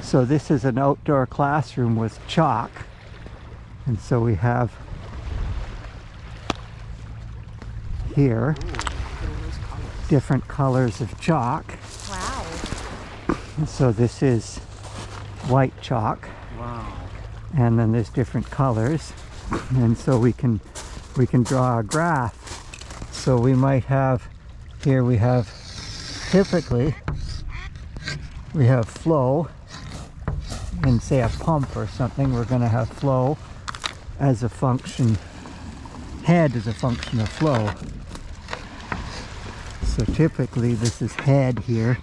So this is an outdoor classroom with chalk, and so we have here different colors of chalk. Wow. And so this is white chalk. Wow. And then there's different colors, and so we can draw a graph. So we might have here, we have typically we have flow in, say, a pump or something. We're going to have flow as a function, head as a function of flow. So typically this is head here.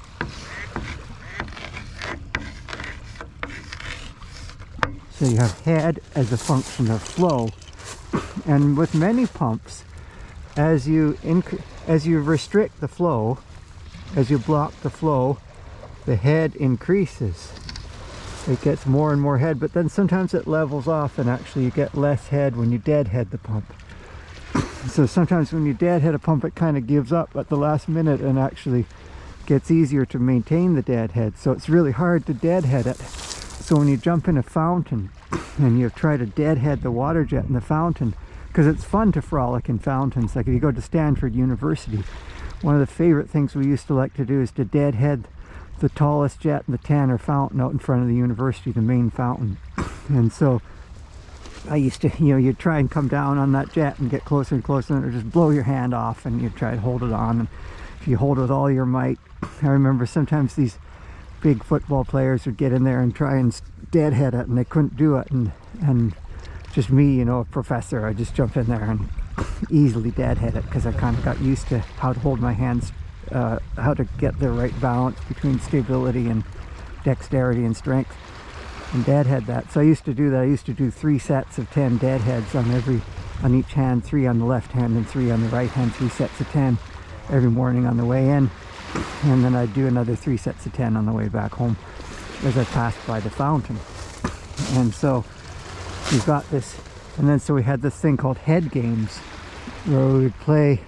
So you have head as a function of flow. And with many pumps, as you restrict the flow, as you block the flow, the head increases. It gets more and more head, but then sometimes it levels off, and actually you get less head when you deadhead the pump. So sometimes when you deadhead a pump, it kind of gives up at the last minute and actually gets easier to maintain the deadhead. So it's really hard to deadhead it. So when you jump in a fountain and you try to deadhead the water jet in the fountain, because it's fun to frolic in fountains. Like if you go to Stanford University, one of the favorite things we used to like to do is to deadhead the tallest jet in the Tanner fountain out in front of the university, the main fountain. And so I used to, you'd try and come down on that jet and get closer and closer, and it would just blow your hand off, and you'd try to hold it on. And if you hold it with all your might, I remember sometimes these big football players would get in there and try and deadhead it, and they couldn't do it. And just me, a professor, I just jumped in there and easily deadhead it, because I kind of got used to how to hold my hands, how to get the right balance between stability and dexterity and strength, and deadhead that. So I used to do that. I used to do 3 sets of 10 deadheads on each hand, 3 on the left hand and 3 on the right hand, 3 sets of 10 every morning on the way in, and then I'd do another 3 sets of 10 on the way back home as I passed by the fountain. And so we've got this, and then so we had this thing called HeadGames, where we would play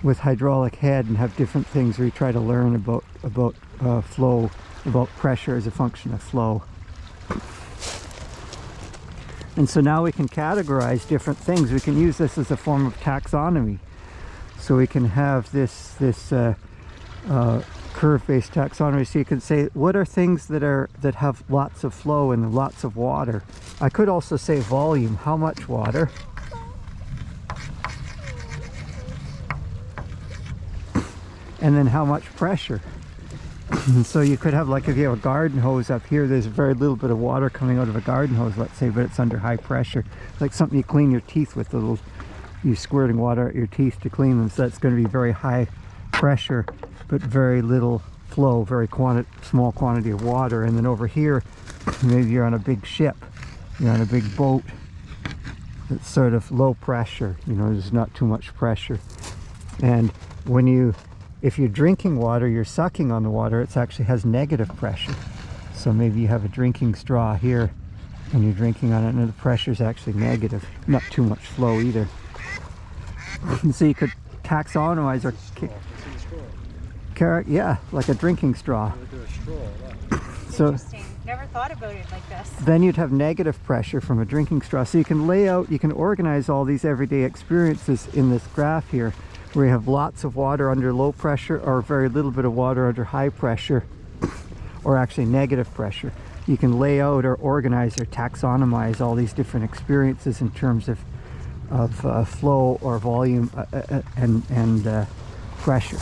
with hydraulic head and have different things where you try to learn about flow, about pressure as a function of flow. And so now we can categorize different things. We can use this as a form of taxonomy. So we can have this curve-based taxonomy. So you can say, what are things that have lots of flow and lots of water? I could also say volume, how much water. And then how much pressure. So you could have, like if you have a garden hose up here, there's very little bit of water coming out of a garden hose, let's say, but it's under high pressure. Like something you clean your teeth with, you squirting water at your teeth to clean them. So that's going to be very high pressure, but very little flow, very small quantity of water. And then over here, maybe you're on a big ship, you're on a big boat. It's sort of low pressure, there's not too much pressure. And if you're drinking water, you're sucking on the water, it actually has negative pressure. So maybe you have a drinking straw here and you're drinking on it, and the pressure is actually negative, not too much flow either. So you could taxonomize yeah, like a drinking straw. So interesting. Never thought about it like this. Then you'd have negative pressure from a drinking straw. So you can organize all these everyday experiences in this graph here, where you have lots of water under low pressure, or very little bit of water under high pressure, or actually negative pressure. You can lay out or organize or taxonomize all these different experiences in terms of flow or volume and pressure.